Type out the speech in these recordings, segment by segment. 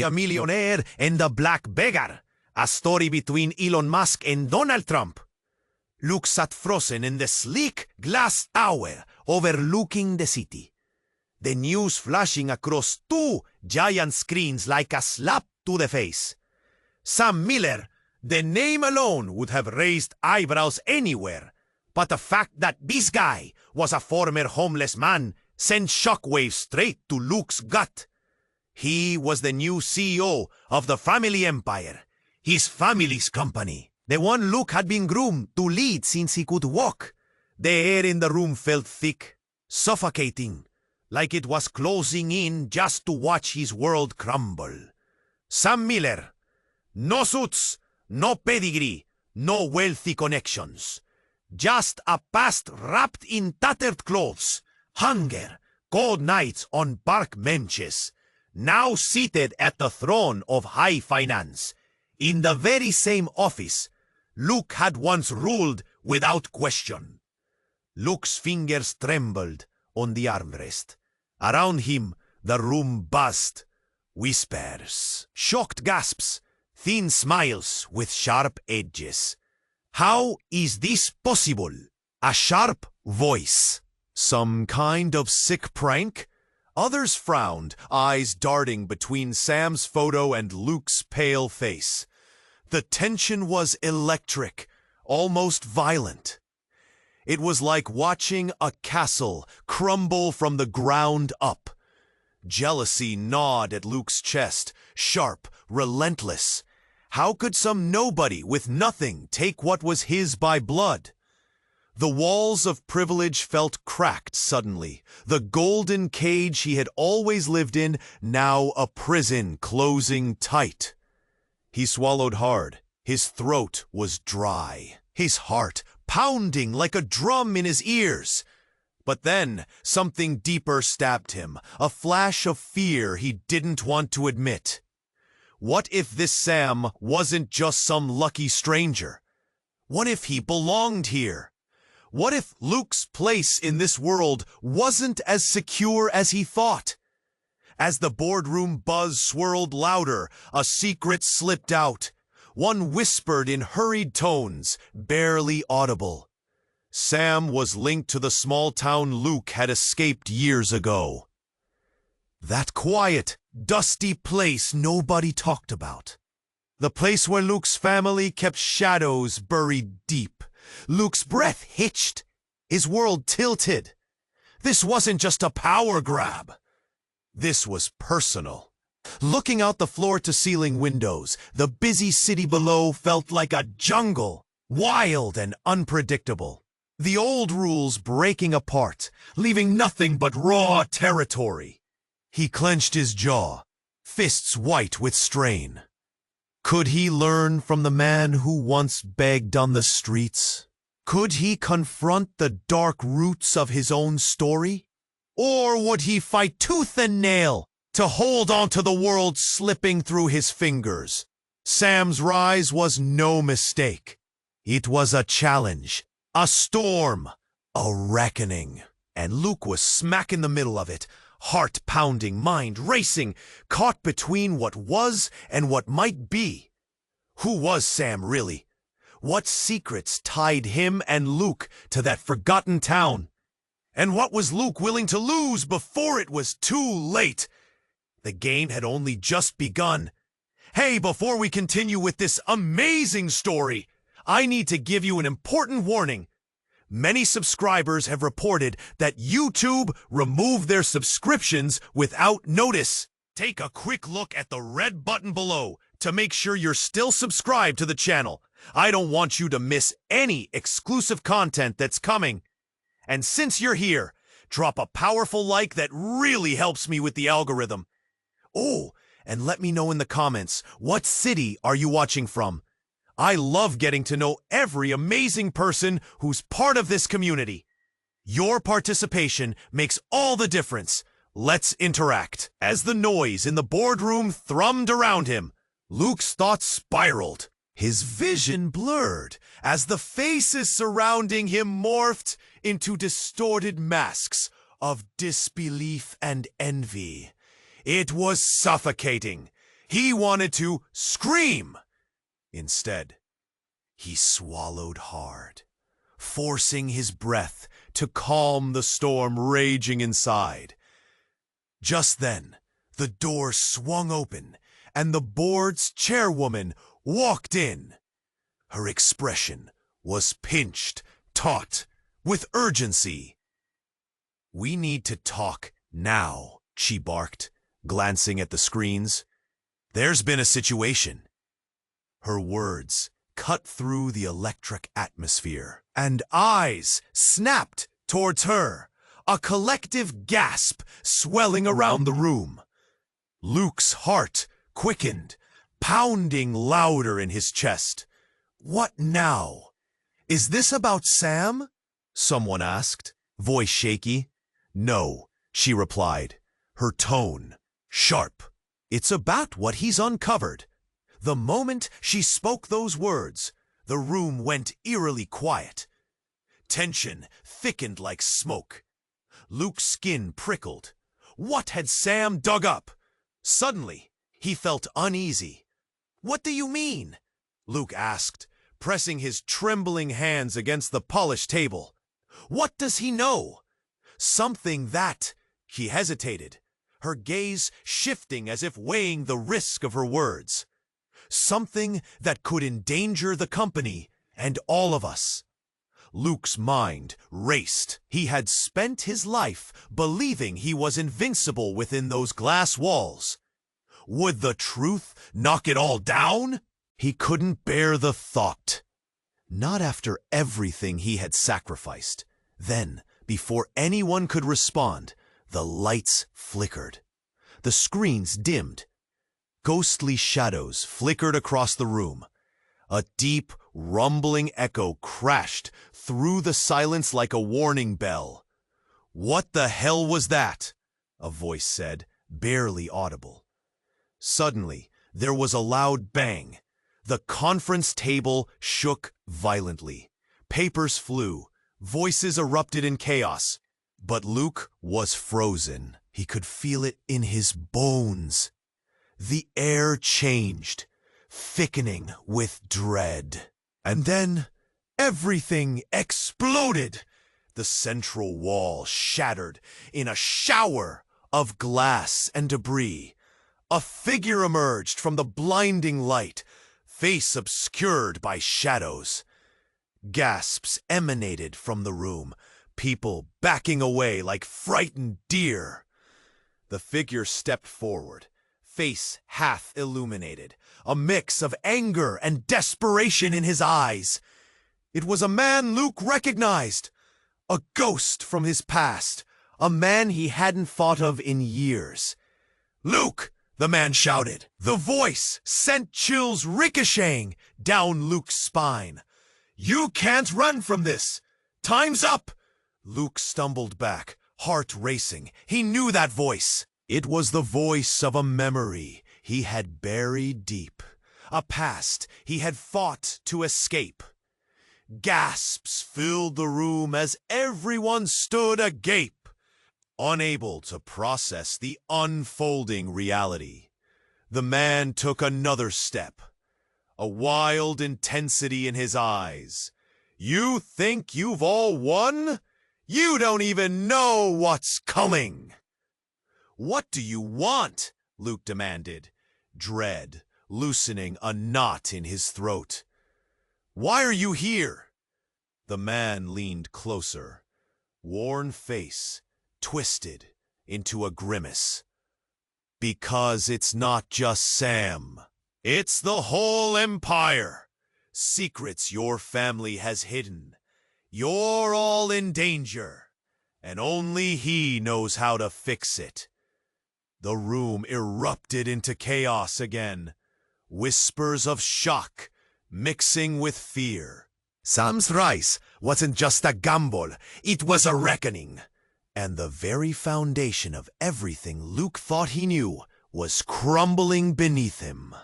A Millionaire and the Black Beggar, a story between Elon Musk and Donald Trump. Luke sat frozen in the sleek glass tower overlooking the city. The news flashing across two giant screens like a slap to the face. Sam Miller, the name alone would have raised eyebrows anywhere, but the fact that this guy was a former homeless man sent shockwaves straight to Luke's gut. He was the new CEO of the family empire, his family's company, the one Luke had been groomed to lead since he could walk. The air in the room felt thick, suffocating, like it was closing in just to watch his world crumble. Sam Miller. No suits, no pedigree, no wealthy connections. Just a past wrapped in tattered clothes, hunger, cold nights on park benches. Now seated at the throne of high finance, in the very same office Luke had once ruled without question. Luke's fingers trembled on the armrest. Around him, the room buzzed. Whispers, shocked gasps, thin smiles with sharp edges. How is this possible? A sharp voice. Some kind of sick prank? Others frowned, eyes darting between Sam's photo and Luke's pale face. The tension was electric, almost violent. It was like watching a castle crumble from the ground up. Jealousy gnawed at Luke's chest, sharp, relentless. How could some nobody with nothing take what was his by blood? The walls of privilege felt cracked suddenly, the golden cage he had always lived in, now a prison closing tight. He swallowed hard. His throat was dry, his heart pounding like a drum in his ears. But then something deeper stabbed him, a flash of fear he didn't want to admit. What if this Sam wasn't just some lucky stranger? What if he belonged here? What if Luke's place in this world wasn't as secure as he thought? As the boardroom buzz swirled louder, a secret slipped out. One whispered in hurried tones, barely audible. Sam was linked to the small town Luke had escaped years ago. That quiet, dusty place nobody talked about. The place where Luke's family kept shadows buried deep. Luke's breath hitched. His world tilted. This wasn't just a power grab. This was personal. Looking out the floor-to-ceiling windows, the busy city below felt like a jungle, wild and unpredictable. The old rules breaking apart, leaving nothing but raw territory. He clenched his jaw, fists white with strain. Could he learn from the man who once begged on the streets? Could he confront the dark roots of his own story? Or would he fight tooth and nail to hold on to the world slipping through his fingers? Sam's rise was no mistake. It was a challenge, a storm, a reckoning. And Luke was smack in the middle of it, heart pounding, mind racing, caught between what was and what might be. Who was Sam really? What secrets tied him and Luke to that forgotten town? And what was Luke willing to lose before it was too late? The game had only just begun. Hey, before we continue with this amazing story, I need to give you an important warning. Many subscribers have reported that YouTube removed their subscriptions without notice. Take a quick look at the red button below to make sure you're still subscribed to the channel. I don't want you to miss any exclusive content that's coming. And since you're here, drop a powerful like that really helps me with the algorithm. Oh, and let me know in the comments, what city are you watching from? I love getting to know every amazing person who's part of this community. Your participation makes all the difference. Let's interact. As the noise in the boardroom thrummed around him, Luke's thoughts spiraled. His vision blurred as the faces surrounding him morphed into distorted masks of disbelief and envy. It was suffocating. He wanted to scream. Instead, he swallowed hard, forcing his breath to calm the storm raging inside. Just then, the door swung open, and the board's chairwoman walked in. Her expression was pinched, taut, with urgency. "We need to talk now," she barked, glancing at the screens. "There's been a situation." Her words cut through the electric atmosphere, and eyes snapped towards her, a collective gasp swelling around the room. Luke's heart quickened, pounding louder in his chest. "What now? Is this about Sam?" someone asked, voice shaky. "No," she replied, her tone sharp. "It's about what he's uncovered." The moment she spoke those words, the room went eerily quiet. Tension thickened like smoke. Luke's skin prickled. What had Sam dug up? Suddenly, he felt uneasy. "What do you mean?" Luke asked, pressing his trembling hands against the polished table. "What does he know?" "Something that—" He hesitated, her gaze shifting as if weighing the risk of her words. "Something that could endanger the company and all of us." Luke's mind raced. He had spent his life believing he was invincible within those glass walls. Would the truth knock it all down? He couldn't bear the thought. Not after everything he had sacrificed. Then, before anyone could respond, the lights flickered. The screens dimmed. Ghostly shadows flickered across the room. A deep, rumbling echo crashed through the silence like a warning bell. "What the hell was that?" a voice said, barely audible. Suddenly, there was a loud bang. The conference table shook violently. Papers flew. Voices erupted in chaos. But Luke was frozen. He could feel it in his bones. The air changed, thickening with dread. And then, everything exploded. The central wall shattered in a shower of glass and debris. A figure emerged from the blinding light, face obscured by shadows. Gasps emanated from the room, people backing away like frightened deer. The figure stepped forward, face half illuminated, a mix of anger and desperation in his eyes. It was a man Luke recognized, a ghost from his past, a man he hadn't thought of in years. "Luke!" the man shouted. The voice sent chills ricocheting down Luke's spine. "You can't run from this! Time's up!" Luke stumbled back, heart racing. He knew that voice. It was the voice of a memory he had buried deep, a past he had fought to escape. Gasps filled the room as everyone stood agape, unable to process the unfolding reality. The man took another step, a wild intensity in his eyes. "You think you've all won? You don't even know what's coming!" "What do you want?" Luke demanded, dread loosening a knot in his throat. "Why are you here?" The man leaned closer, worn face twisted into a grimace. "Because it's not just Sam. It's the whole empire. Secrets your family has hidden. You're all in danger, and only he knows how to fix it." The room erupted into chaos again, whispers of shock mixing with fear. Sam's rise wasn't just a gamble, it was a reckoning. And the very foundation of everything Luke thought he knew was crumbling beneath him.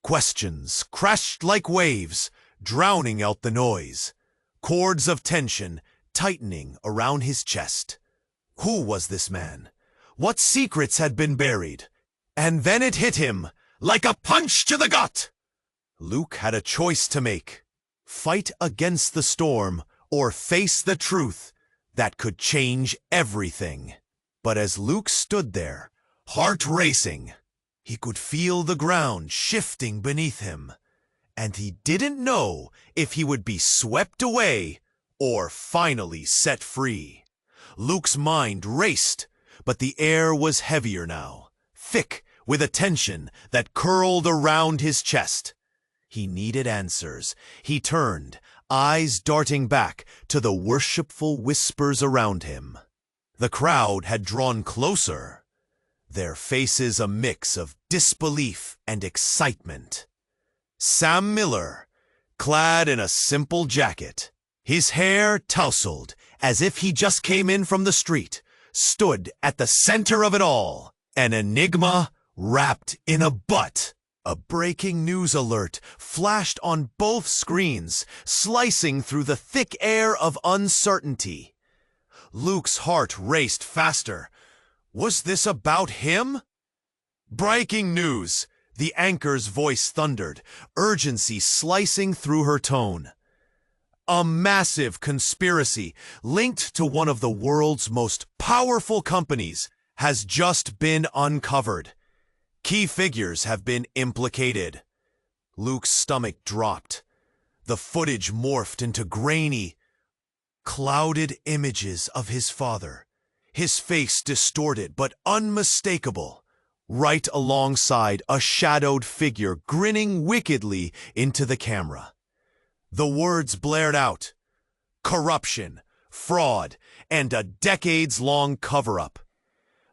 Questions crashed like waves, drowning out the noise. Cords of tension tightening around his chest. Who was this man? What secrets had been buried? And then it hit him, like a punch to the gut. Luke had a choice to make. Fight against the storm or face the truth that could change everything. But as Luke stood there, heart racing, he could feel the ground shifting beneath him, and he didn't know if he would be swept away or finally set free. Luke's mind raced, but the air was heavier now, thick with a tension that curled around his chest. He needed answers. He turned, eyes darting back to the worshipful whispers around him. The crowd had drawn closer, their faces a mix of disbelief and excitement. Sam Miller, clad in a simple jacket, his hair tousled as if he just came in from the street, stood at the center of it all, an enigma wrapped in a butt. A breaking news alert flashed on both screens, slicing through the thick air of uncertainty. Luke's heart raced faster. Was this about him? Breaking news! The anchor's voice thundered, urgency slicing through her tone. A massive conspiracy linked to one of the world's most powerful companies has just been uncovered. Key figures have been implicated. Luke's stomach dropped. The footage morphed into grainy, clouded images of his father, his face distorted but unmistakable, right alongside a shadowed figure grinning wickedly into the camera. The words blared out: corruption, fraud, and a decades-long cover-up.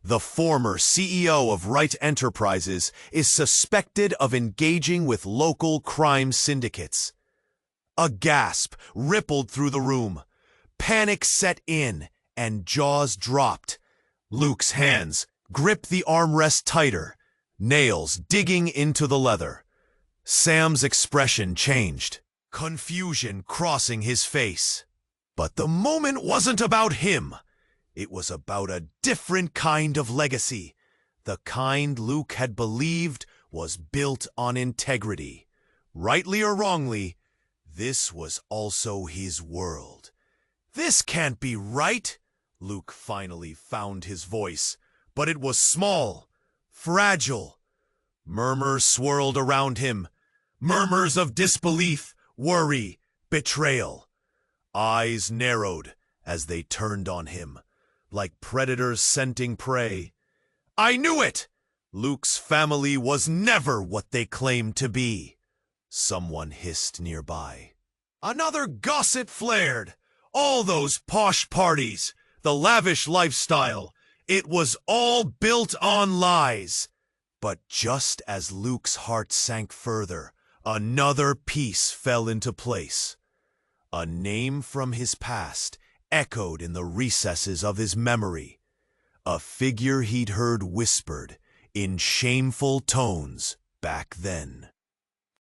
The former CEO of Wright Enterprises is suspected of engaging with local crime syndicates. A gasp rippled through the room. Panic set in, and jaws dropped. Luke's hands gripped the armrest tighter, nails digging into the leather. Sam's expression changed, confusion crossing his face. But the moment wasn't about him. It was about a different kind of legacy, the kind Luke had believed was built on integrity. Rightly or wrongly, this was also his world. This can't be right. Luke finally found his voice, but it was small, fragile. Murmurs swirled around him, murmurs of disbelief, worry, betrayal. Eyes narrowed as they turned on him, like predators scenting prey. I knew it! Luke's family was never what they claimed to be. Someone hissed nearby. Another gossip flared. All those posh parties, the lavish lifestyle, it was all built on lies. But just as Luke's heart sank further, another piece fell into place. A name from his past echoed in the recesses of his memory. A figure he'd heard whispered in shameful tones back then.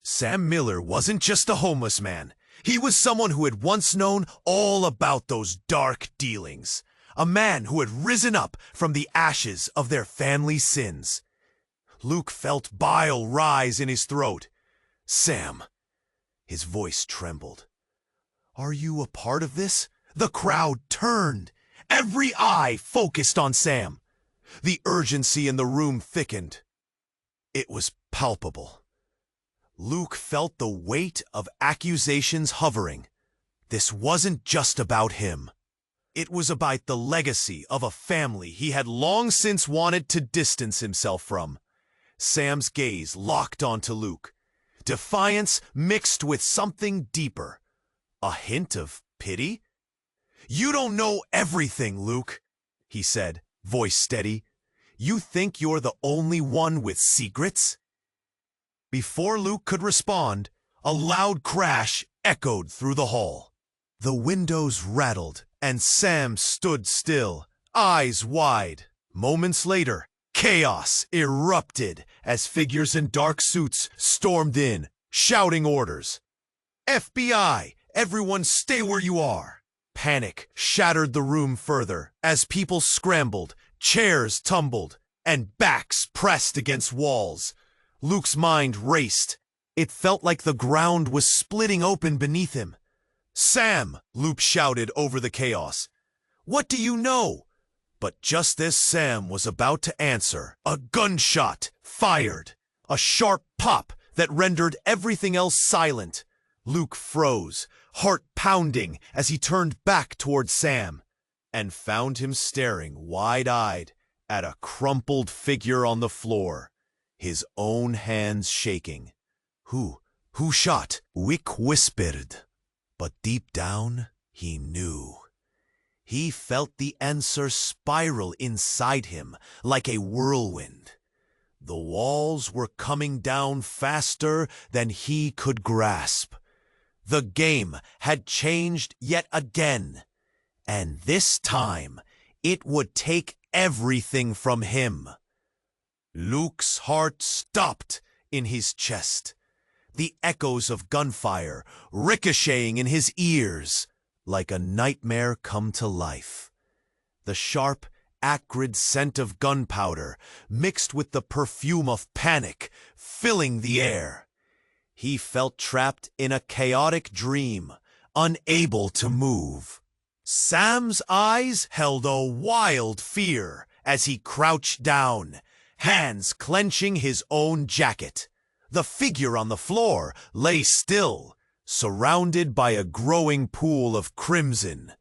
Sam Miller wasn't just a homeless man. He was someone who had once known all about those dark dealings. A man who had risen up from the ashes of their family sins. Luke felt bile rise in his throat. Sam, his voice trembled. Are you a part of this? The crowd turned. Every eye focused on Sam. The urgency in the room thickened. It was palpable. Luke felt the weight of accusations hovering. This wasn't just about him. It was about the legacy of a family he had long since wanted to distance himself from. Sam's gaze locked onto Luke. Defiance mixed with something deeper. A hint of pity? You don't know everything, Luke, he said, voice steady. You think you're the only one with secrets? Before Luke could respond, a loud crash echoed through the hall. The windows rattled, and Sam stood still, eyes wide. Moments later, chaos erupted as figures in dark suits stormed in, shouting orders. FBI, everyone stay where you are. Panic shattered the room further as people scrambled, chairs tumbled, and backs pressed against walls. Luke's mind raced. It felt like the ground was splitting open beneath him. "Sam!" Luke shouted over the chaos. "What do you know?" But just as Sam was about to answer, a gunshot fired. A sharp pop that rendered everything else silent. Luke froze, heart pounding as he turned back toward Sam, and found him staring wide-eyed at a crumpled figure on the floor, his own hands shaking. Who shot?" Wick whispered, but deep down he knew. He felt the answer spiral inside him like a whirlwind. The walls were coming down faster than he could grasp. The game had changed yet again, and this time it would take everything from him. Luke's heart stopped in his chest, the echoes of gunfire ricocheting in his ears like a nightmare come to life. The sharp, acrid scent of gunpowder mixed with the perfume of panic filling the air. He felt trapped in a chaotic dream, unable to move. Sam's eyes held a wild fear as he crouched down, hands clenching his own jacket. The figure on the floor lay still, surrounded by a growing pool of crimson.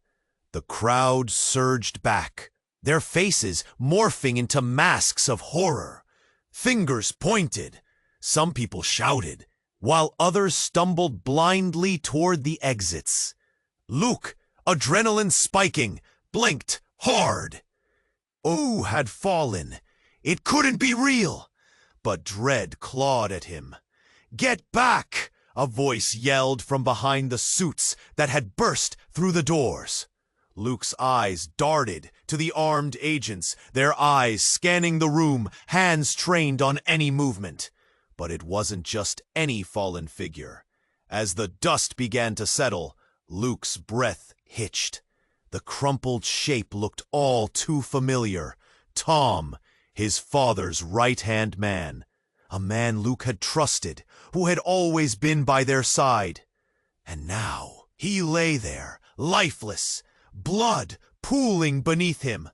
The crowd surged back, their faces morphing into masks of horror. Fingers pointed. Some people shouted, while others stumbled blindly toward the exits. Luke, adrenaline spiking, blinked hard. O had fallen. It couldn't be real. But dread clawed at him. "Get back!" a voice yelled from behind the suits that had burst through the doors. Luke's eyes darted to the armed agents, their eyes scanning the room, hands trained on any movement. But it wasn't just any fallen figure. As the dust began to settle, Luke's breath hitched. The crumpled shape looked all too familiar. Tom, his father's right-hand man. A man Luke had trusted, who had always been by their side. And now he lay there, lifeless, blood pooling beneath him.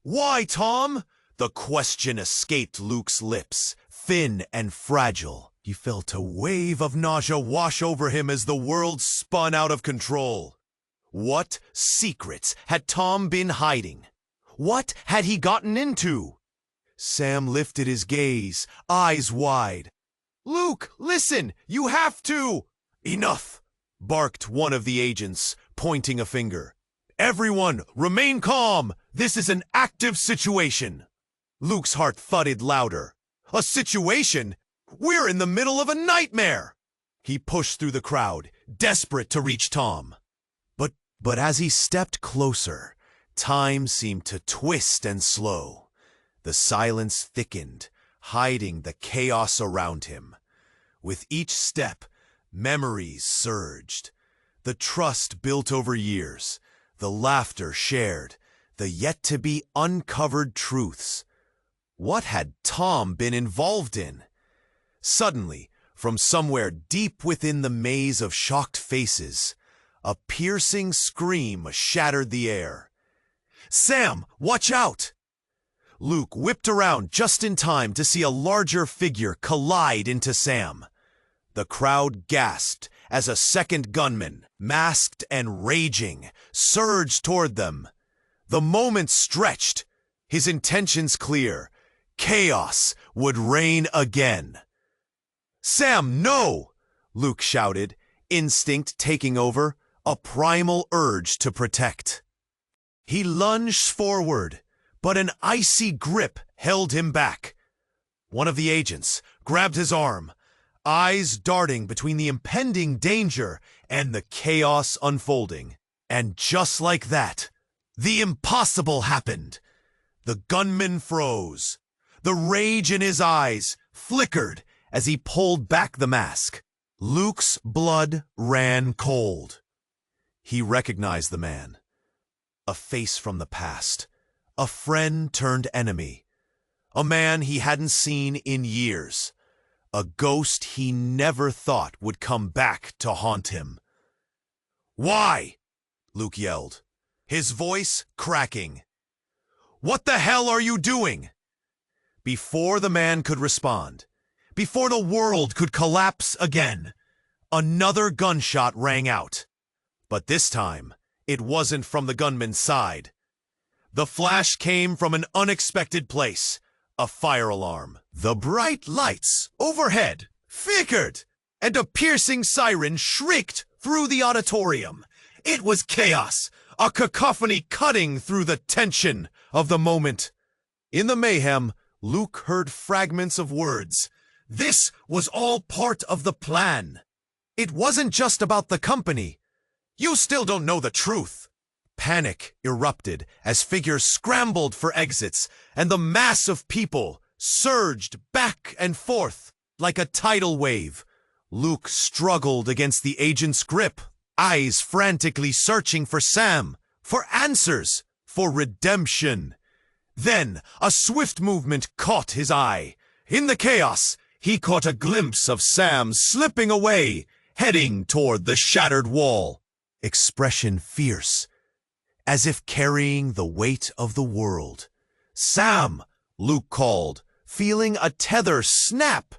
"Why, Tom?" The question escaped Luke's lips, thin and fragile. He felt a wave of nausea wash over him as the world spun out of control. What secrets had Tom been hiding? What had he gotten into? Sam lifted his gaze, eyes wide. "Luke, listen! You have to!" "Enough!" barked one of the agents, pointing a finger. "Everyone, remain calm! This is an active situation!" Luke's heart thudded louder. "A situation? We're in the middle of a nightmare!" He pushed through the crowd, desperate to reach Tom. But as he stepped closer, time seemed to twist and slow. The silence thickened, hiding the chaos around him. With each step, memories surged. The trust built over years, the laughter shared, the yet-to-be uncovered truths. What had Tom been involved in? Suddenly, from somewhere deep within the maze of shocked faces, a piercing scream shattered the air. "Sam, watch out!" Luke whipped around just in time to see a larger figure collide into Sam. The crowd gasped as a second gunman, masked and raging, surged toward them. The moment stretched, his intentions clear. Chaos would reign again. "Sam, no!" Luke shouted, instinct taking over, a primal urge to protect. He lunged forward, but an icy grip held him back. One of the agents grabbed his arm, eyes darting between the impending danger and the chaos unfolding. And just like that, the impossible happened. The gunman froze. The rage in his eyes flickered as he pulled back the mask. Luke's blood ran cold. He recognized the man. A face from the past. A friend turned enemy. A man he hadn't seen in years. a ghost he never thought would come back to haunt him. "Why?" Luke yelled, his voice cracking. "What the hell are you doing?" Before the man could respond, before the world could collapse again, another gunshot rang out. But this time, it wasn't from the gunman's side. The flash came from an unexpected place, a fire alarm. The bright lights overhead flickered, and a piercing siren shrieked through the auditorium. It was chaos, a cacophony cutting through the tension of the moment. In the mayhem, Luke heard fragments of words. This was all part of the plan. It wasn't just about the company. "You still don't know the truth." Panic erupted as figures scrambled for exits, and the mass of people surged back and forth like a tidal wave. Luke struggled against the agent's grip, eyes frantically searching for Sam, for answers, for redemption. Then a swift movement caught his eye. In the chaos, he caught a glimpse of Sam slipping away, heading toward the shattered wall. Expression fierce, as if carrying the weight of the world. "Sam!" Luke called, feeling a tether snap.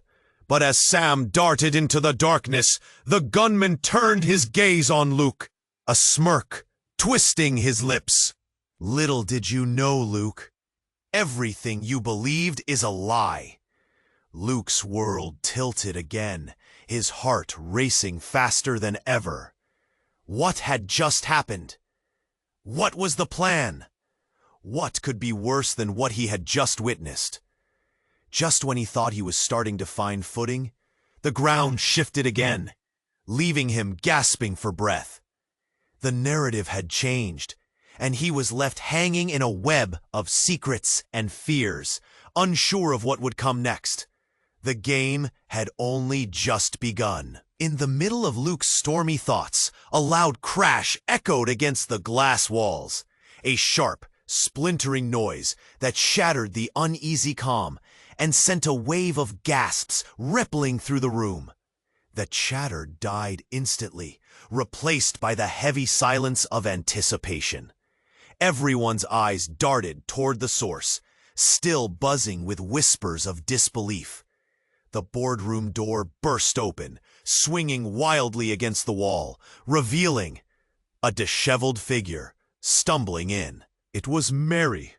But as Sam darted into the darkness, the gunman turned his gaze on Luke, a smirk twisting his lips. "Little did you know, Luke. Everything you believed is a lie." Luke's world tilted again, his heart racing faster than ever. What had just happened? What was the plan? What could be worse than what he had just witnessed? Just when he thought he was starting to find footing, the ground shifted again, leaving him gasping for breath. The narrative had changed, and he was left hanging in a web of secrets and fears, unsure of what would come next. The game had only just begun. In the middle of Luke's stormy thoughts, a loud crash echoed against the glass walls. A sharp, splintering noise that shattered the uneasy calm and sent a wave of gasps rippling through the room. The chatter died instantly, replaced by the heavy silence of anticipation. Everyone's eyes darted toward the source, still buzzing with whispers of disbelief. The boardroom door burst open, swinging wildly against the wall, revealing a disheveled figure stumbling in. It was Mary,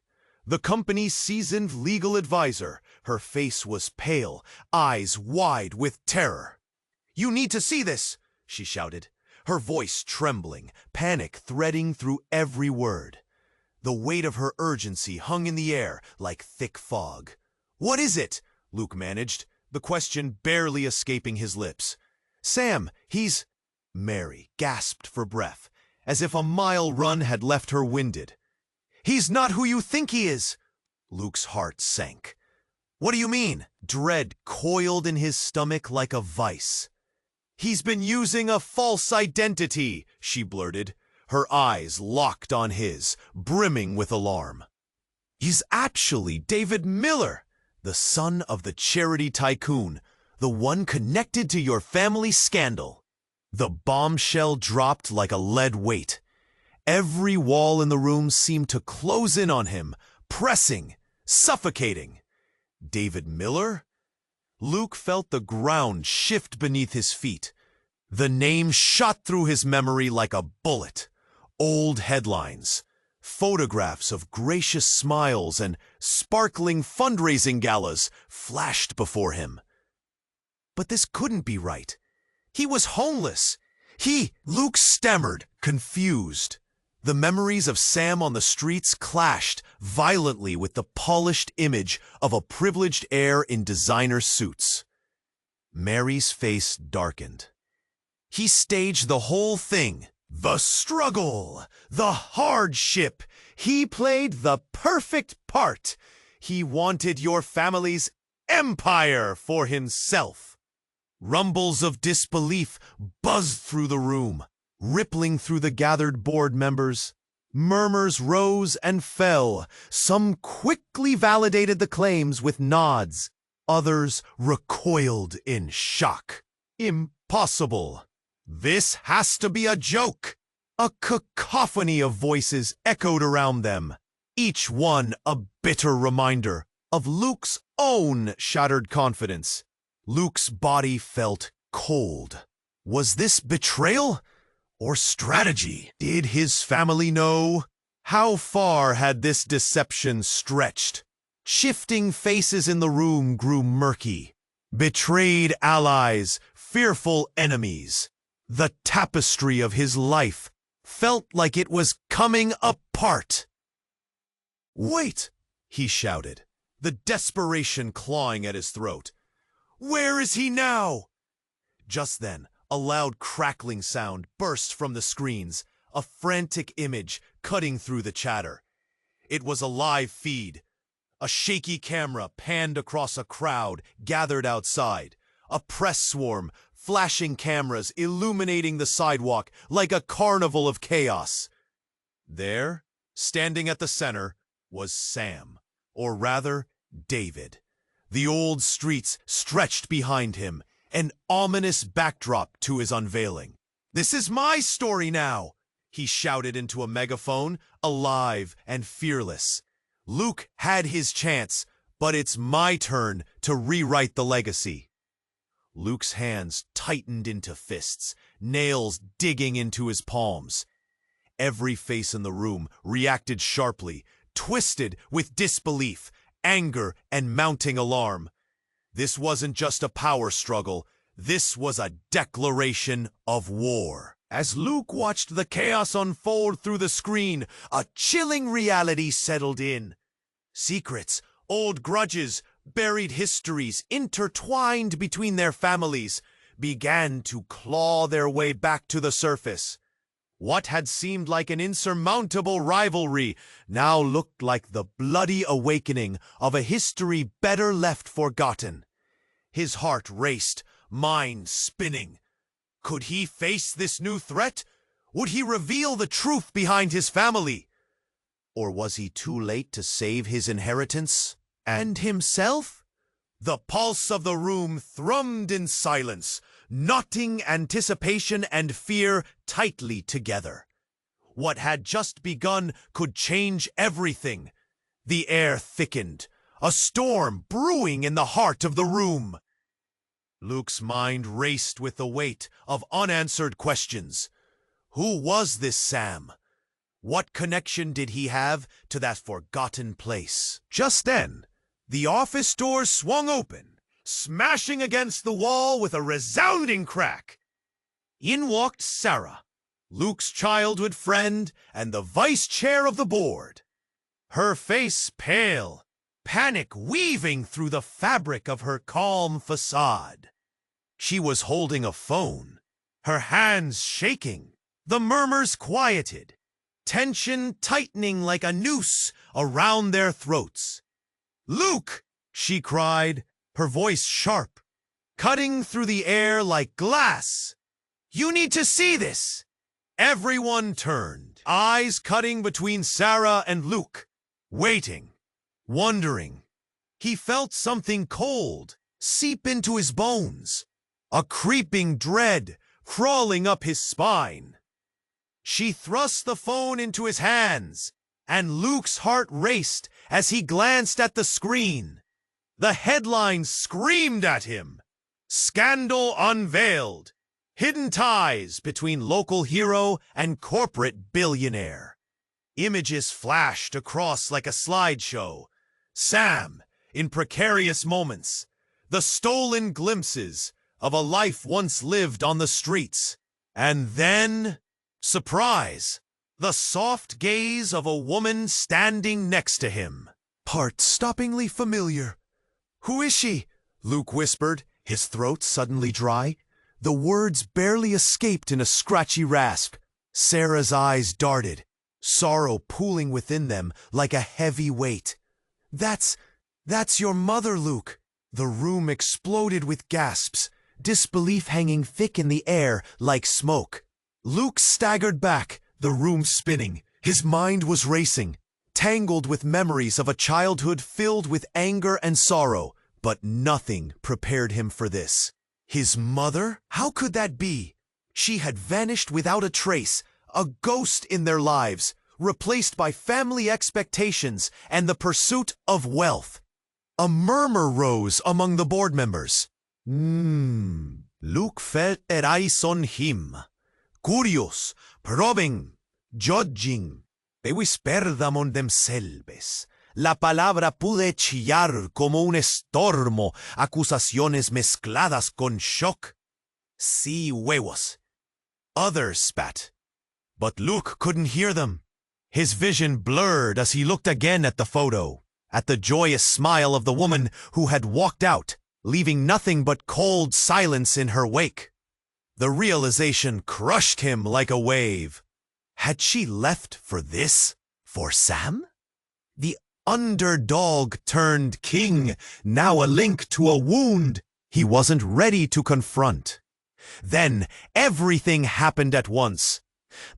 the company's seasoned legal advisor. Her face was pale, eyes wide with terror. "You need to see this," she shouted, her voice trembling, panic threading through every word. The weight of her urgency hung in the air like thick fog. "What is it?" Luke managed, the question barely escaping his lips. "Sam, he's—" Mary gasped for breath, as if a mile run had left her winded. "He's not who you think he is!" Luke's heart sank. "What do you mean?" Dread coiled in his stomach like a vice. "He's been using a false identity," she blurted, her eyes locked on his, brimming with alarm. "He's actually David Miller, the son of the charity tycoon, the one connected to your family scandal." The bombshell dropped like a lead weight. Every wall in the room seemed to close in on him, pressing, suffocating. David Miller? Luke felt the ground shift beneath his feet. The name shot through his memory like a bullet. Old headlines, photographs of gracious smiles and sparkling fundraising galas flashed before him. But this couldn't be right. He was homeless. Luke stammered, confused. The memories of Sam on the streets clashed violently with the polished image of a privileged heir in designer suits. Mary's face darkened. He staged the whole thing. The struggle, the hardship. He played the perfect part. He wanted your family's empire for himself. Rumbles of disbelief buzzed through the room, rippling through the gathered board members. Murmurs rose and fell. Some quickly validated the claims with nods. Others recoiled in shock. Impossible. This has to be a joke. A cacophony of voices echoed around them, each one a bitter reminder of Luke's own shattered confidence. Luke's body felt cold. Was this betrayal or strategy? Did his family know? How far had this deception stretched? Shifting faces in the room grew murky. Betrayed allies, fearful enemies. The tapestry of his life felt like it was coming apart. "Wait!" he shouted, the desperation clawing at his throat. "Where is he now?" Just then, a loud crackling sound burst from the screens, a frantic image cutting through the chatter. It was a live feed. A shaky camera panned across a crowd gathered outside, a press swarm, flashing cameras illuminating the sidewalk like a carnival of chaos. There, standing at the center, was Sam, or rather, David. The old streets stretched behind him, an ominous backdrop to his unveiling. "This is my story now," he shouted into a megaphone, alive and fearless. Luke had his chance, but it's my turn to rewrite the legacy. Luke's hands tightened into fists, nails digging into his palms. Every face in the room reacted sharply, twisted with disbelief, anger, and mounting alarm. This wasn't just a power struggle. This was a declaration of war. As Luke watched the chaos unfold through the screen, a chilling reality settled in. Secrets, old grudges, buried histories intertwined between their families began to claw their way back to the surface. What had seemed like an insurmountable rivalry now looked like the bloody awakening of a history better left forgotten. His heart raced, mind spinning. Could he face this new threat? Would he reveal the truth behind his family? Or was he too late to save his inheritance? And himself? The pulse of the room thrummed in silence, knotting anticipation and fear tightly together. What had just begun could change everything. The air thickened, a storm brewing in the heart of the room. Luke's mind raced with the weight of unanswered questions. Who was this Sam? What connection did he have to that forgotten place? Just then, the office door swung open, smashing against the wall with a resounding crack. In walked Sarah, Luke's childhood friend and the vice chair of the board. Her face pale, panic weaving through the fabric of her calm facade. She was holding a phone, her hands shaking. The murmurs quieted, tension tightening like a noose around their throats. "Luke!" she cried, her voice sharp, cutting through the air like glass. "You need to see this!" Everyone turned, eyes cutting between Sarah and Luke, waiting, wondering. He felt something cold seep into his bones, a creeping dread crawling up his spine. She thrust the phone into his hands, and Luke's heart raced as he glanced at the screen. The headline screamed at him. Scandal unveiled. Hidden ties between local hero and corporate billionaire. Images flashed across like a slideshow. Sam, in precarious moments. The stolen glimpses of a life once lived on the streets. And then, surprise, the soft gaze of a woman standing next to him. Heart-stoppingly familiar. "Who is she?" Luke whispered, his throat suddenly dry. The words barely escaped in a scratchy rasp. Sarah's eyes darted, sorrow pooling within them like a heavy weight. That's your mother, Luke." The room exploded with gasps, disbelief hanging thick in the air like smoke. Luke staggered back, the room spinning. His mind was racing, tangled with memories of a childhood filled with anger and sorrow, But nothing prepared him for this. His mother? How could that be? She had vanished without a trace, a ghost in their lives, replaced by family expectations and the pursuit of wealth. A murmur rose among the board members. Luke felt their eyes on him. Curious, probing, judging. They whispered among themselves. La palabra pude chillar como un estormo, acusaciones mezcladas con shock. Sí, huevos. Others spat. But Luke couldn't hear them. His vision blurred as he looked again at the photo, at the joyous smile of the woman who had walked out, leaving nothing but cold silence in her wake. The realization crushed him like a wave. Had she left for this? For Sam? The underdog turned king, now a link to a wound he wasn't ready to confront. Then everything happened at once.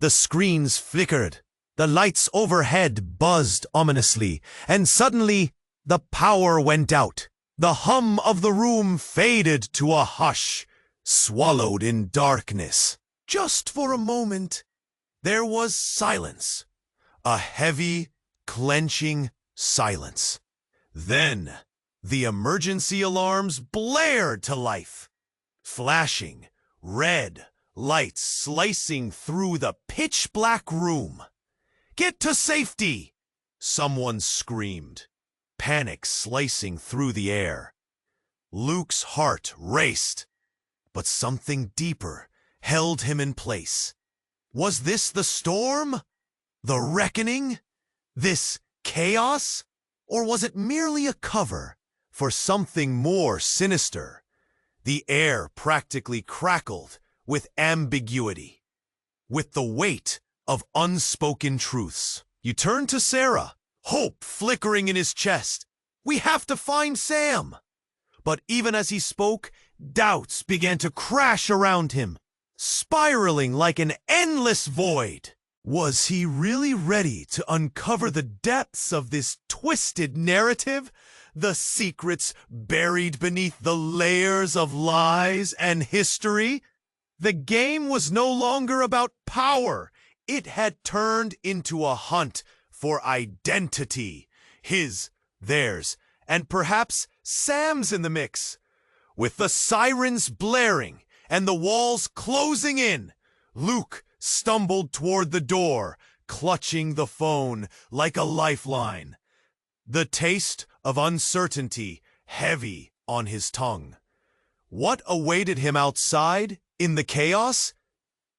The screens flickered, the lights overhead buzzed ominously, and suddenly the power went out. The hum of the room faded to a hush, swallowed in darkness. Just for a moment, there was silence. A heavy, clenching silence. Then, the emergency alarms blared to life. Flashing, red lights slicing through the pitch-black room. "Get to safety!" someone screamed, panic slicing through the air. Luke's heart raced, but something deeper held him in place. Was this the storm? The reckoning? This chaos? Or was it merely a cover for something more sinister? The air practically crackled with ambiguity, with the weight of unspoken truths. You turned to Sarah, hope flickering in his chest. "We have to find Sam." But even as he spoke, doubts began to crash around him, spiraling like an endless void. Was he really ready to uncover the depths of this twisted narrative? The secrets buried beneath the layers of lies and history? The game was no longer about power. It had turned into a hunt for identity. His, theirs, and perhaps Sam's in the mix. With the sirens blaring and the walls closing in, Luke stumbled toward the door, clutching the phone like a lifeline. The taste of uncertainty heavy on his tongue. What awaited him outside, in the chaos?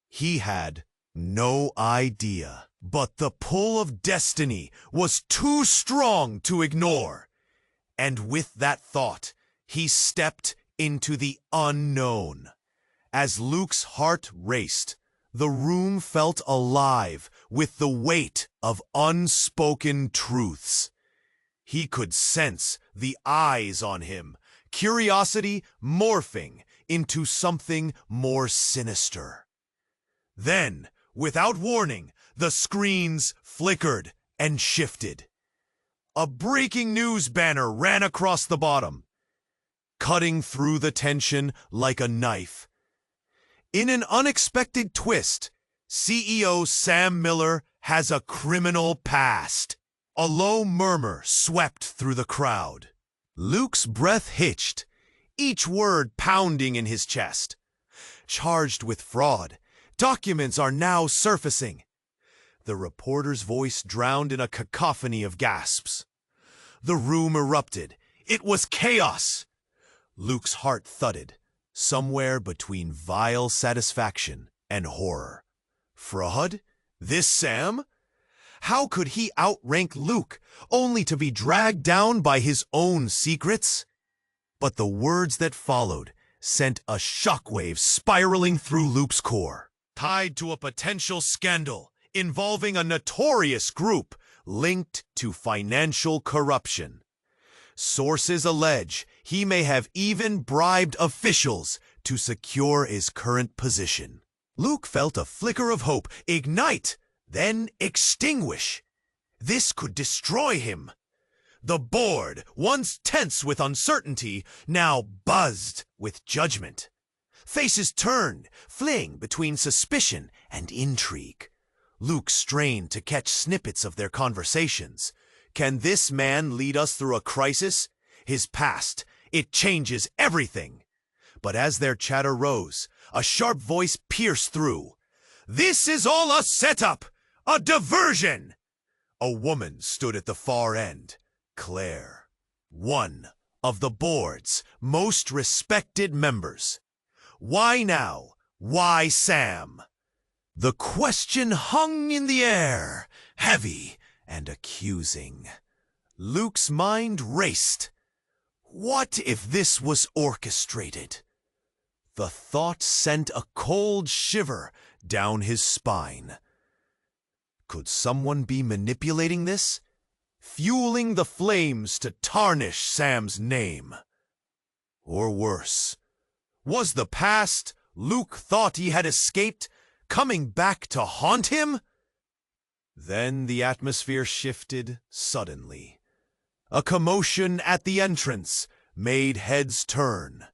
He had no idea. But the pull of destiny was too strong to ignore. And with that thought, he stepped into the unknown. As Luke's heart raced, the room felt alive with the weight of unspoken truths. He could sense the eyes on him, curiosity morphing into something more sinister. Then, without warning, the screens flickered and shifted. A breaking news banner ran across the bottom, cutting through the tension like a knife. In an unexpected twist, CEO Sam Miller has a criminal past. A low murmur swept through the crowd. Luke's breath hitched, each word pounding in his chest. Charged with fraud, documents are now surfacing. The reporter's voice drowned in a cacophony of gasps. The room erupted. It was chaos. Luke's heart thudded, somewhere between vile satisfaction and horror. Fraud? This Sam? How could he outrank Luke, only to be dragged down by his own secrets? But the words that followed sent a shockwave spiraling through Luke's core. Tied to a potential scandal involving a notorious group linked to financial corruption. Sources allege he may have even bribed officials to secure his current position. Luke felt a flicker of hope ignite, then extinguish. This could destroy him. The board, once tense with uncertainty, now buzzed with judgment. Faces turned, fleeing between suspicion and intrigue. Luke strained to catch snippets of their conversations. Can this man lead us through a crisis? His past, it changes everything. But as their chatter rose, a sharp voice pierced through. This is all a setup! A diversion! A woman stood at the far end. Claire, one of the board's most respected members. Why now? Why Sam? The question hung in the air, heavy and accusing. Luke's mind raced. What if this was orchestrated? The thought sent a cold shiver down his spine. Could someone be manipulating this? Fueling the flames to tarnish Sam's name? Or worse, was the past Luke thought he had escaped coming back to haunt him? Then the atmosphere shifted suddenly. A commotion at the entrance made heads turn.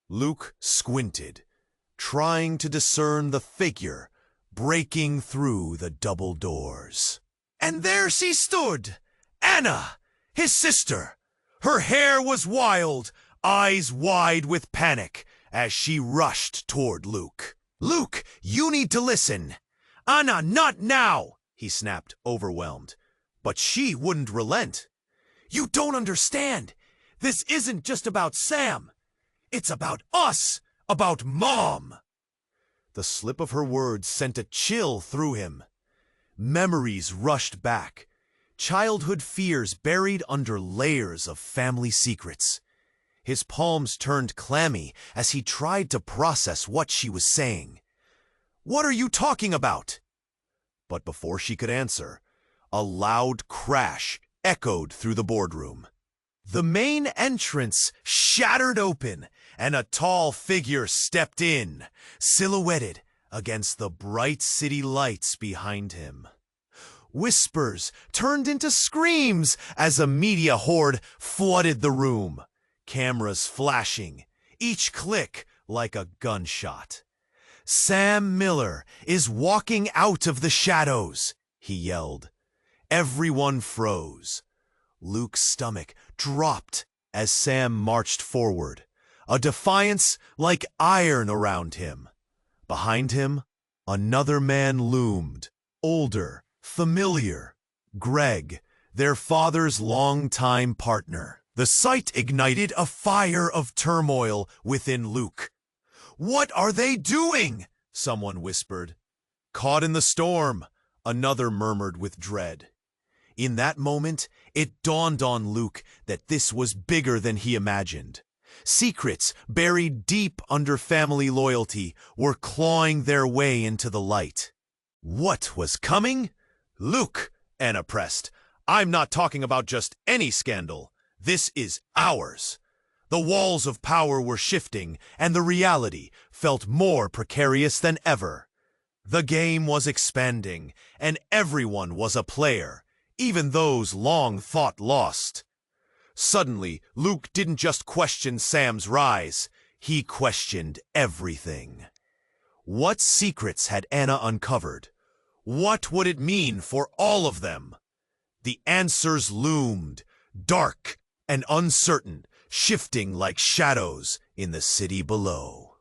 Luke squinted, trying to discern the figure breaking through the double doors. And there she stood, Anna, his sister. Her hair was wild, eyes wide with panic, as she rushed toward Luke. Luke, you need to listen. Anna, not now, he snapped, overwhelmed. But she wouldn't relent. You don't understand. This isn't just about Sam. It's about us, about Mom. The slip of her words sent a chill through him. Memories rushed back. Childhood fears buried under layers of family secrets. His palms turned clammy as he tried to process what she was saying. What are you talking about? But before she could answer, a loud crash echoed through the boardroom. The main entrance shattered open, and a tall figure stepped in, silhouetted against the bright city lights behind him. Whispers turned into screams as a media horde flooded the room, cameras flashing, each click like a gunshot. Sam Miller is walking out of the shadows, he yelled. Everyone froze. Luke's stomach dropped as Sam marched forward, a defiance like iron around him. Behind him, another man loomed, older, familiar. Greg, their father's longtime partner. The sight ignited a fire of turmoil within Luke. What are they doing? Someone whispered. Caught in the storm, another murmured with dread. In that moment, it dawned on Luke that this was bigger than he imagined. Secrets buried deep under family loyalty were clawing their way into the light. What was coming? Luke, Anna pressed. I'm not talking about just any scandal. This is ours. The walls of power were shifting, and the reality felt more precarious than ever. The game was expanding, and everyone was a player, even those long thought lost. Suddenly, Luke didn't just question Sam's rise, he questioned everything. What secrets had Anna uncovered? What would it mean for all of them? The answers loomed, dark and uncertain, shifting like shadows in the city below.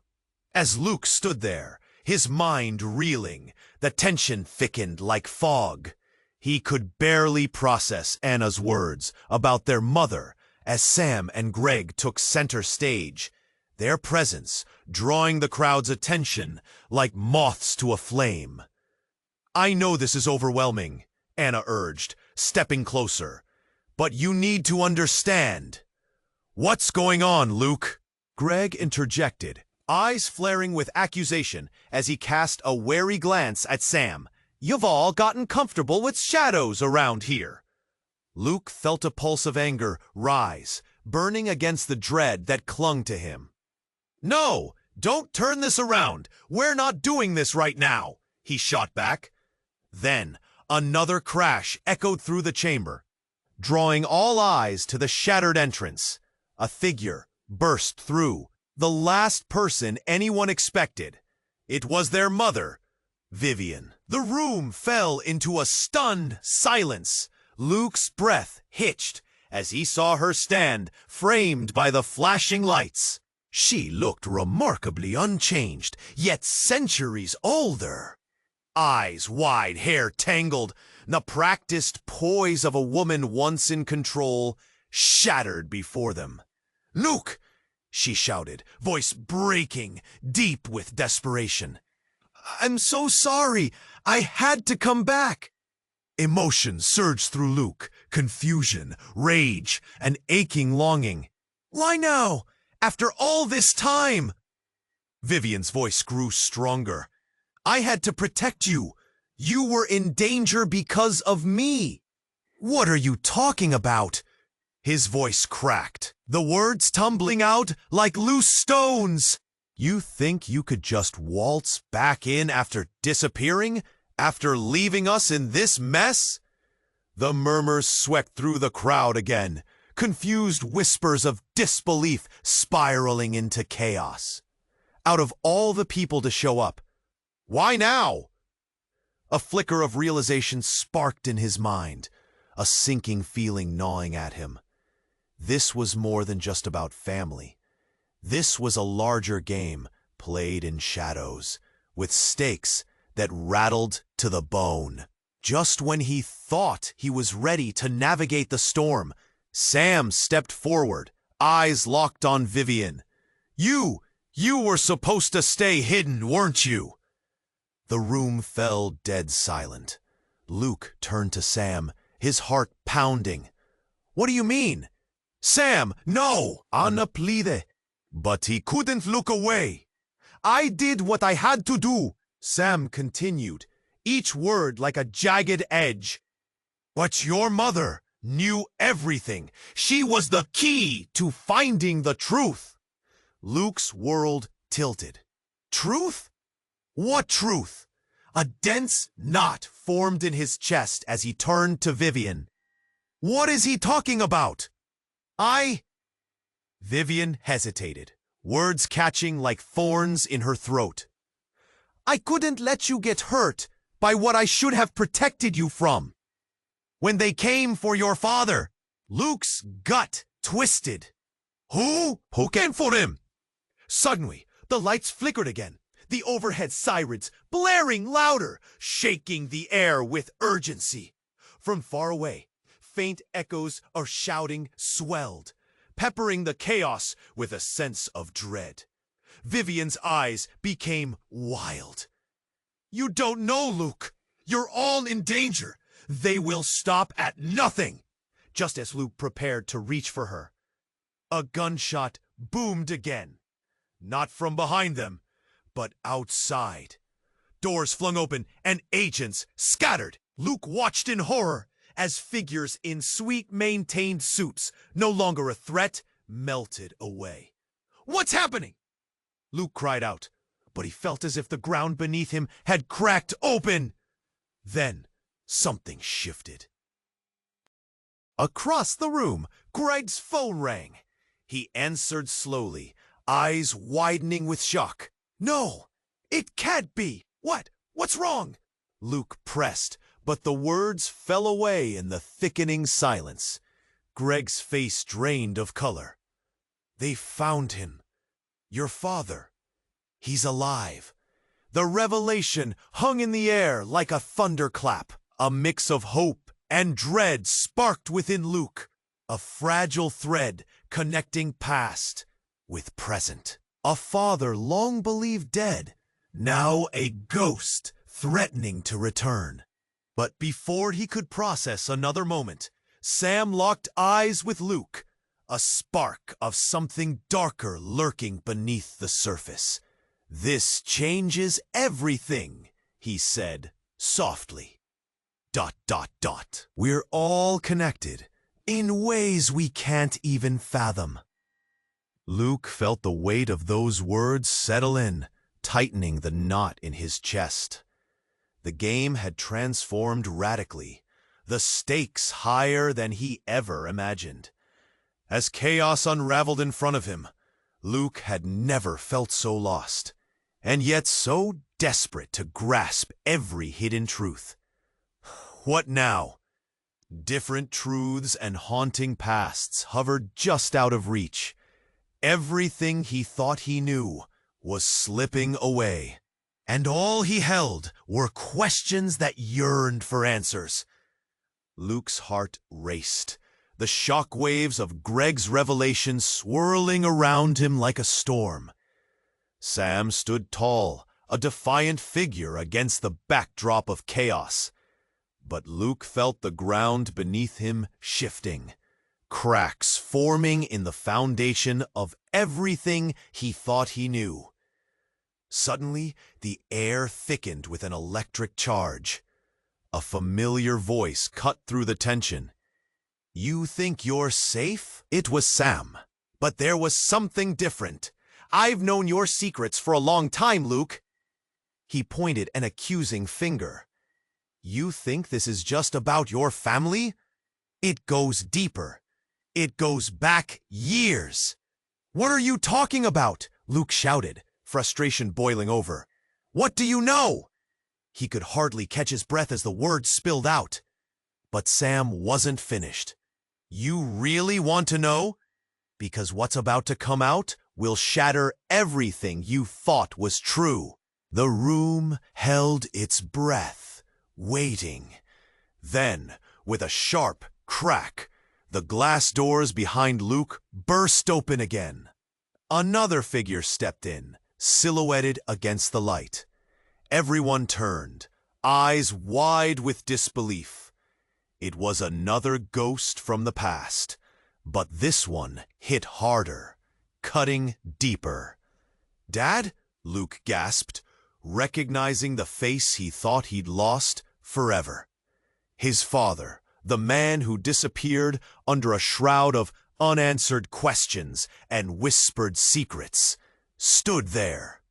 As Luke stood there, his mind reeling, the tension thickened like fog. He could barely process Anna's words about their mother as Sam and Greg took center stage, their presence drawing the crowd's attention like moths to a flame. I know this is overwhelming, Anna urged, stepping closer, but you need to understand. What's going on, Luke? Greg interjected, eyes flaring with accusation as he cast a wary glance at Sam. You've all gotten comfortable with shadows around here. Luke felt a pulse of anger rise, burning against the dread that clung to him. No, don't turn this around. We're not doing this right now, he shot back. Then, another crash echoed through the chamber. drawing all eyes to the shattered entrance. A figure burst through, the last person anyone expected. It was their mother, Vivian. The room fell into a stunned silence. Luke's breath hitched as he saw her stand, framed by the flashing lights. She looked remarkably unchanged, yet centuries older. Eyes wide, hair tangled, the practiced poise of a woman once in control shattered before them. "Luke!" she shouted, voice breaking, deep with desperation. "I'm so sorry. I had to come back." Emotion surged through Luke, confusion, rage, an aching longing. "Why now? After all this time?" Vivian's voice grew stronger. "I had to protect you. You were in danger because of me." "What are you talking about?" His voice cracked, the words tumbling out like loose stones. "You think you could just waltz back in after disappearing? After leaving us in this mess?" The murmurs swept through the crowd again, confused whispers of disbelief spiraling into chaos. Out of all the people to show up, why now? A flicker of realization sparked in his mind, a sinking feeling gnawing at him. This was more than just about family. This was a larger game played in shadows, with stakes that rattled to the bone. Just when he thought he was ready to navigate the storm, Sam stepped forward, eyes locked on Vivian. You were supposed to stay hidden, weren't you?" The room fell dead silent. Luke turned to Sam, his heart pounding. "What do you mean?" "Sam, no! Anna pleaded." But he couldn't look away. "I did what I had to do," Sam continued, each word like a jagged edge. "But your mother knew everything. She was the key to finding the truth." Luke's world tilted. "Truth? What truth?" A dense knot formed in his chest as he turned to Vivian. "What is he talking about?" Vivian hesitated, words catching like thorns in her throat. "I couldn't let you get hurt by what I should have protected you from. When they came for your father," Luke's gut twisted. Who came for him?" Suddenly, the lights flickered again, the overhead sirens blaring louder, shaking the air with urgency. From far away, faint echoes of shouting swelled, peppering the chaos with a sense of dread. Vivian's eyes became wild. "You don't know, Luke. You're all in danger. They will stop at nothing." Just as Luke prepared to reach for her, a gunshot boomed again. Not from behind them, but outside. Doors flung open and agents scattered. Luke watched in horror as figures in sweet maintained suits, no longer a threat, melted away. "What's happening?" Luke cried out, but he felt as if the ground beneath him had cracked open. Then something shifted. Across the room, Greg's phone rang. He answered slowly, eyes widening with shock. "No, it can't be. What's wrong?" Luke pressed, but the words fell away in the thickening silence. Greg's face drained of color. "They found him. Your father. He's alive." The revelation hung in the air like a thunderclap. A mix of hope and dread sparked within Luke. A fragile thread connecting past with present. A father long believed dead, now a ghost threatening to return. But before he could process another moment, Sam locked eyes with Luke, a spark of something darker lurking beneath the surface. "This changes everything," he said softly. ... We're all connected in ways we can't even fathom. Luke felt the weight of those words settle in, tightening the knot in his chest. The game had transformed radically. the stakes higher than he ever imagined. As chaos unraveled in front of him, Luke had never felt so lost, and yet so desperate to grasp every hidden truth. What now? Different truths and haunting pasts hovered just out of reach. Everything he thought he knew was slipping away, and all he held were questions that yearned for answers. Luke's heart raced, the shock waves of Greg's revelation swirling around him like a storm. Sam stood tall, a defiant figure against the backdrop of chaos. But Luke felt the ground beneath him shifting, cracks forming in the foundation of everything he thought he knew. Suddenly, the air thickened with an electric charge. A familiar voice cut through the tension. "You think you're safe?" It was Sam. But there was something different. "I've known your secrets for a long time, Luke." He pointed an accusing finger. "You think this is just about your family? It goes deeper. It goes back years." "What are you talking about?" Luke shouted, frustration boiling over. "What do you know?" He could hardly catch his breath as the words spilled out. But Sam wasn't finished. "You really want to know? Because what's about to come out will shatter everything you thought was true." The room held its breath, waiting. Then, with a sharp crack, the glass doors behind Luke burst open again. Another figure stepped in, silhouetted against the light. Everyone turned, eyes wide with disbelief. It was another ghost from the past, but this one hit harder, cutting deeper. "Dad?" Luke gasped, recognizing the face he thought he'd lost forever. His father, the man who disappeared under a shroud of unanswered questions and whispered secrets, stood there.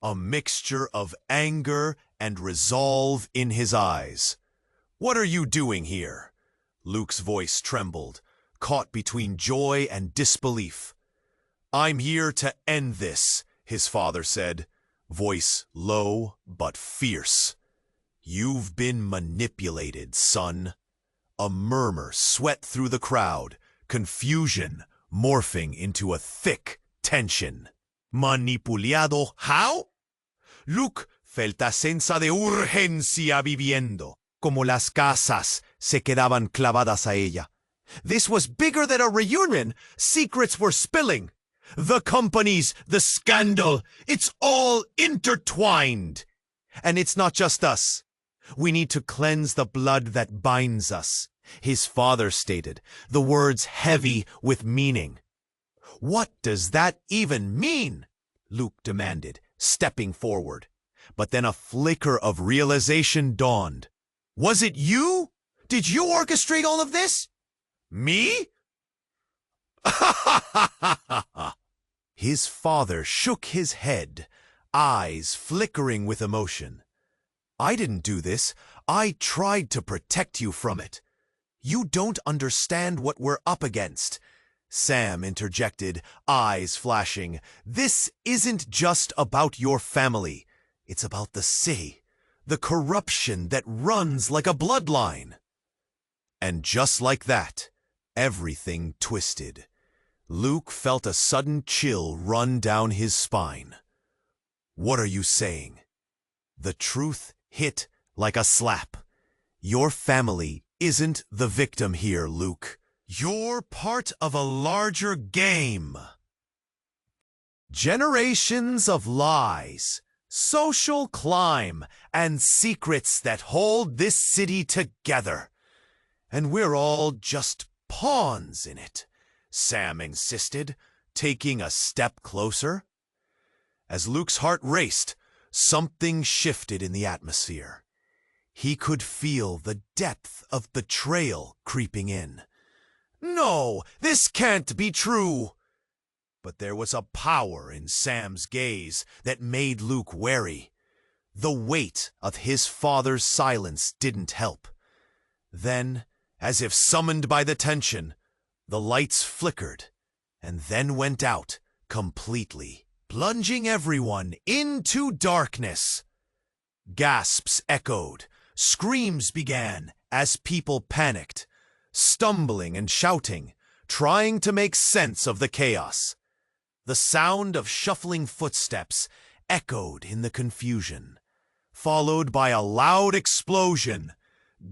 A mixture of anger and resolve in his eyes. "What are you doing here?" Luke's voice trembled, caught between joy and disbelief. "I'm here to end this," his father said, voice low but fierce. "You've been manipulated, son." A murmur swept through the crowd, confusion morphing into a thick tension. "Manipulado? How?" Luke felt a sensa de urgencia viviendo, como las casas se quedaban clavadas a ella. This was bigger than a reunion. Secrets were spilling. The companies, the scandal, it's all intertwined. And it's not just us. We need to cleanse the blood that binds us, his father stated, the words heavy with meaning. "What does that even mean?" Luke demanded, stepping forward. But then a flicker of realization dawned. "Was it you? Did you orchestrate all of this?" "Me?" His father shook his head, eyes flickering with emotion. "I didn't do this. I tried to protect you from it." "You don't understand what we're up against," Sam interjected, eyes flashing. "This isn't just about your family. It's about the city, the corruption that runs like a bloodline." And just like that, everything twisted. Luke felt a sudden chill run down his spine. "What are you saying?" The truth hit like a slap. Your family isn't the victim here, Luke. You're part of a larger game. Generations of lies, social climb, and secrets that hold this city together. And we're all just pawns in it, Sam insisted, taking a step closer. As Luke's heart raced, something shifted in the atmosphere. He could feel the depth of betrayal creeping in. No, this can't be true. But there was a power in Sam's gaze that made Luke wary. The weight of his father's silence didn't help. Then, as if summoned by the tension, the lights flickered and then went out completely, plunging everyone into darkness. Gasps echoed, screams began as people panicked, stumbling and shouting, trying to make sense of the chaos. The sound of shuffling footsteps echoed in the confusion, followed by a loud explosion,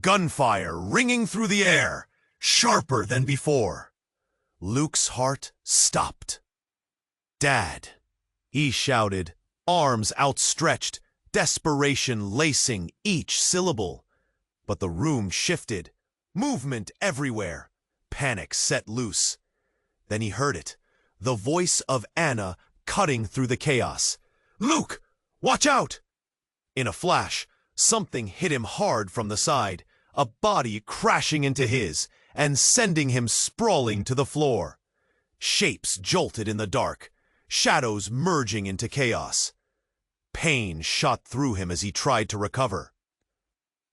gunfire ringing through the air, sharper than before. Luke's heart stopped. "Dad," he shouted, arms outstretched, desperation lacing each syllable. But the room shifted, movement everywhere, panic set loose. Then he heard it, the voice of Anna cutting through the chaos. "Luke, watch out!" In a flash, something hit him hard from the side, a body crashing into his and sending him sprawling to the floor. Shapes jolted in the dark, shadows merging into chaos. Pain shot through him as he tried to recover.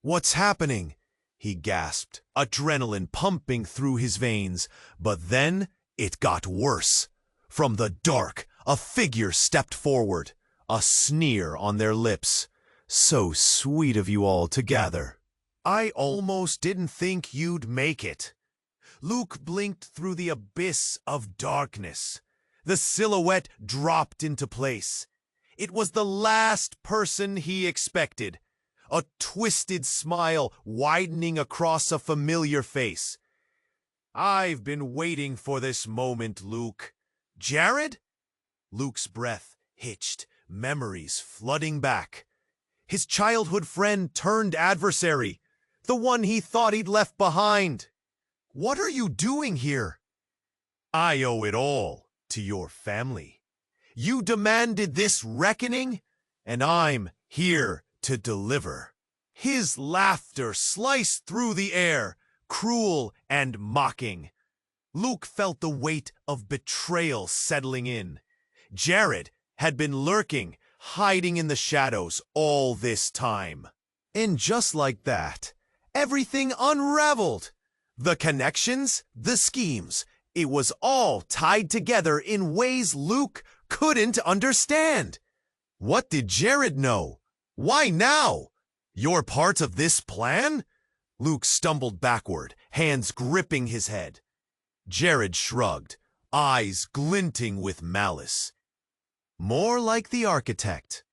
"What's happening?" he gasped, adrenaline pumping through his veins. But then it got worse. From the dark, a figure stepped forward, a sneer on their lips. "So sweet of you all to gather. I almost didn't think you'd make it." Luke blinked through the abyss of darkness. The silhouette dropped into place. It was the last person he expected, a twisted smile widening across a familiar face. "I've been waiting for this moment, Luke." "Jared?" Luke's breath hitched, memories flooding back. His childhood friend turned adversary, the one he thought he'd left behind. "What are you doing here?" "I owe it all to your family. You demanded this reckoning, and I'm here to deliver." His laughter sliced through the air, cruel and mocking. Luke felt the weight of betrayal settling in. Jared had been lurking, hiding in the shadows all this time. And just like that, everything unraveled. The connections, the schemes, it was all tied together in ways Luke couldn't understand. What did Jared know? Why now? "You're part of this plan?" Luke stumbled backward, hands gripping his head. Jared shrugged, eyes glinting with malice. "More like the architect.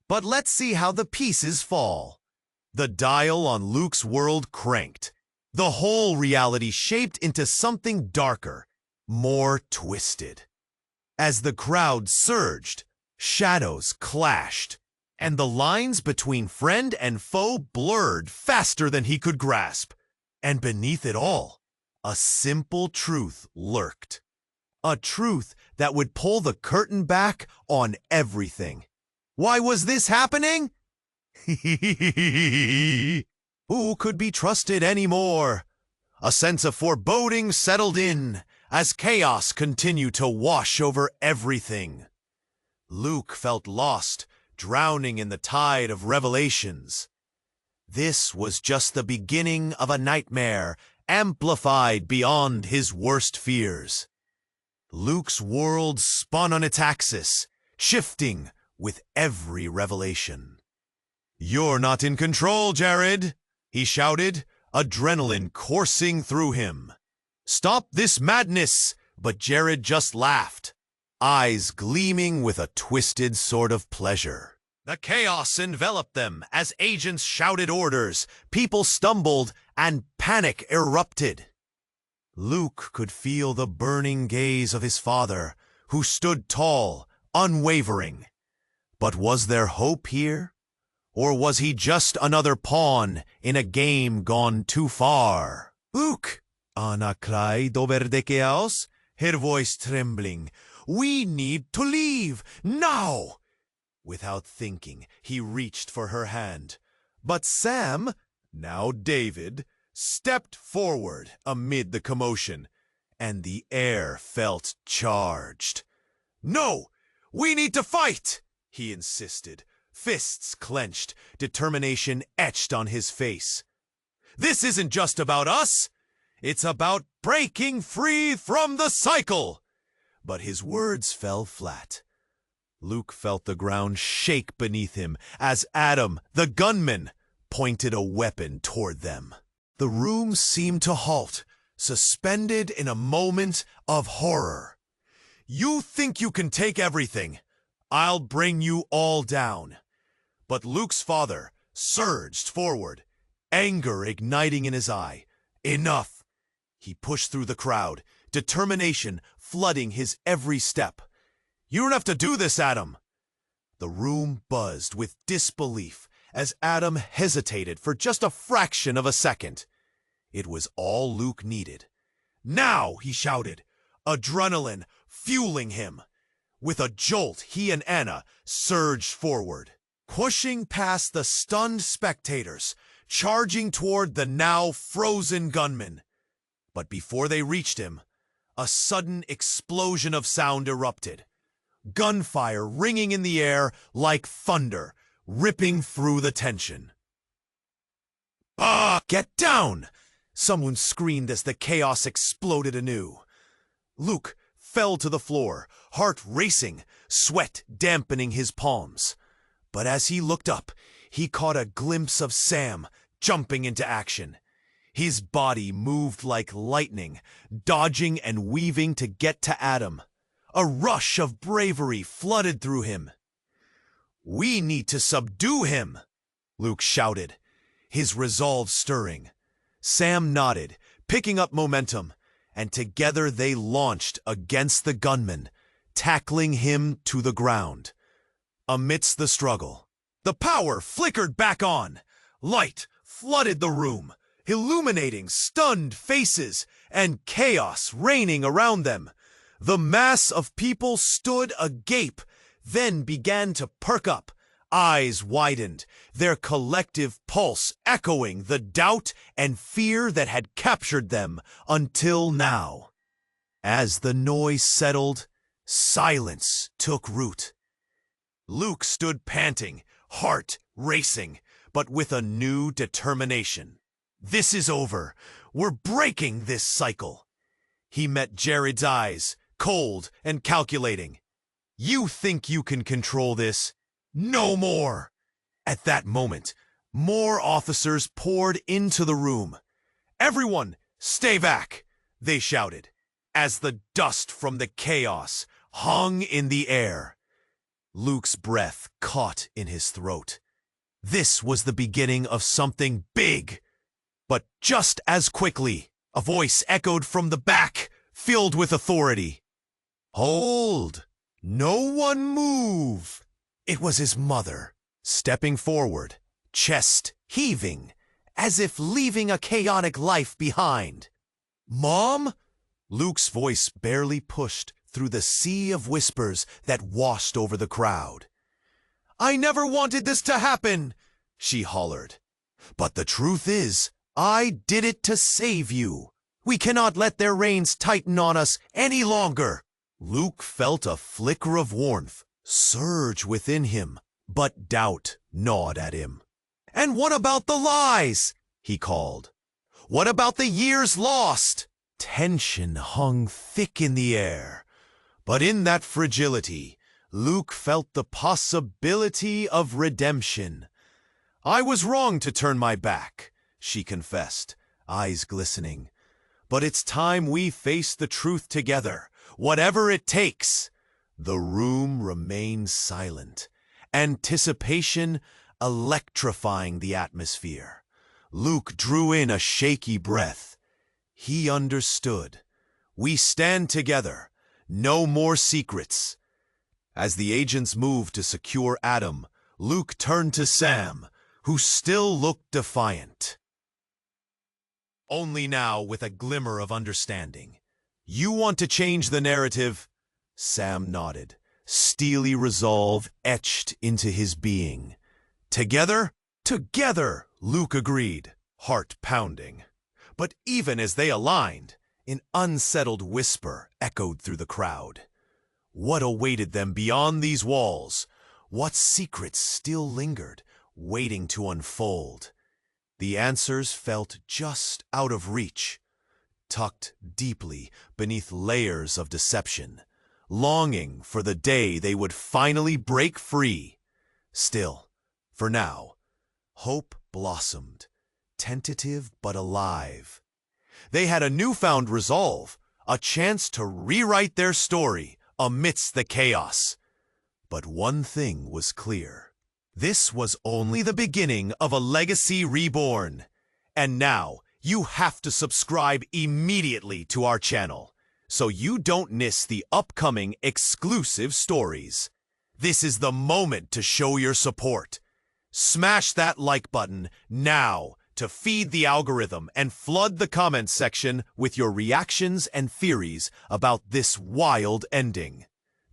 But let's see how the pieces fall." The dial on Luke's world cranked. The whole reality shaped into something darker, more twisted. As the crowd surged, shadows clashed, and the lines between friend and foe blurred faster than he could grasp. And beneath it all, a simple truth lurked. A truth that would pull the curtain back on everything. Why was this happening? Who could be trusted anymore? A sense of foreboding settled in as chaos continued to wash over everything. Luke felt lost, drowning in the tide of revelations. This was just the beginning of a nightmare, amplified beyond his worst fears. Luke's world spun on its axis, shifting with every revelation. "You're not in control, Jared," he shouted, adrenaline coursing through him. "Stop this madness!" But Jared just laughed, eyes gleaming with a twisted sort of pleasure. The chaos enveloped them as agents shouted orders, people stumbled, and panic erupted. Luke could feel the burning gaze of his father, who stood tall, unwavering. But was there hope here? Or was he just another pawn in a game gone too far? "Luke!" Anna cried over the chaos, her voice trembling. "We need to leave, now!" Without thinking, he reached for her hand. But Sam, now David, stepped forward amid the commotion, and the air felt charged. "No! We need to fight!" he insisted, fists clenched, determination etched on his face. This isn't just about us. It's about breaking free from the cycle. But his words fell flat. Luke felt the ground shake beneath him as Adam, the gunman, pointed a weapon toward them. The room seemed to halt, suspended in a moment of horror. You think you can take everything? I'll bring you all down. But Luke's father surged forward, anger igniting in his eye. Enough! He pushed through the crowd, determination flooding his every step. You don't have to do this, Adam. The room buzzed with disbelief as Adam hesitated for just a fraction of a second. It was all Luke needed. Now, he shouted, adrenaline fueling him. With a jolt, he and Anna surged forward, pushing past the stunned spectators, charging toward the now frozen gunman. But before they reached him, a sudden explosion of sound erupted. Gunfire ringing in the air like thunder, ripping through the tension. "Ah, get down!" Someone screamed as the chaos exploded anew. Luke fell to the floor, heart racing, sweat dampening his palms. But as he looked up, he caught a glimpse of Sam jumping into action. His body moved like lightning, dodging and weaving to get to Adam. A rush of bravery flooded through him. "We need to subdue him," Luke shouted, his resolve stirring. Sam nodded, picking up momentum, and together they launched against the gunman, tackling him to the ground. Amidst the struggle, the power flickered back on. Light flooded the room, illuminating stunned faces and chaos reigning around them. The mass of people stood agape, then began to perk up, eyes widened, their collective pulse echoing the doubt and fear that had captured them until now. As the noise settled, silence took root. Luke stood panting, heart racing, but with a new determination. This is over. We're breaking this cycle. He met Jared's eyes, cold and calculating. You think you can control this? No more! At that moment, more officers poured into the room. Everyone, stay back, they shouted, as the dust from the chaos hung in the air. Luke's breath caught in his throat. This was the beginning of something big. But just as quickly, a voice echoed from the back, filled with authority. Hold! No one move! It was his mother, stepping forward, chest heaving, as if leaving a chaotic life behind. Mom? Luke's voice barely pushed through the sea of whispers that washed over the crowd. I never wanted this to happen, she hollered. But the truth is, I did it to save you. We cannot let their reins tighten on us any longer. Luke felt a flicker of warmth surge within him, but doubt gnawed at him. And what about the lies? He called. What about the years lost? Tension hung thick in the air. But in that fragility, Luke felt the possibility of redemption. I was wrong to turn my back, she confessed, eyes glistening. But it's time we face the truth together, whatever it takes. The room remained silent, anticipation electrifying the atmosphere. Luke drew in a shaky breath. He understood. We stand together. No more secrets. As the agents moved to secure Adam, Luke turned to Sam, who still looked defiant. Only now with a glimmer of understanding. You want to change the narrative? Sam nodded, steely resolve etched into his being. Together? Together, Luke agreed, heart pounding. But even as they aligned, an unsettled whisper echoed through the crowd. What awaited them beyond these walls? What secrets still lingered, waiting to unfold? The answers felt just out of reach, tucked deeply beneath layers of deception, longing for the day they would finally break free. Still, for now, hope blossomed, tentative but alive. They had a newfound resolve, a chance to rewrite their story amidst the chaos. But one thing was clear. This was only the beginning of a legacy reborn. And now, you have to subscribe immediately to our channel, so you don't miss the upcoming exclusive stories. This is the moment to show your support. Smash that like button now to feed the algorithm and flood the comments section with your reactions and theories about this wild ending.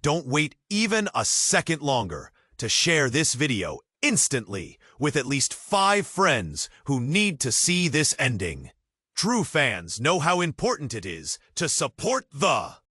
Don't wait even a second longer to share this video instantly with at least 5 friends who need to see this ending. True fans know how important it is to support the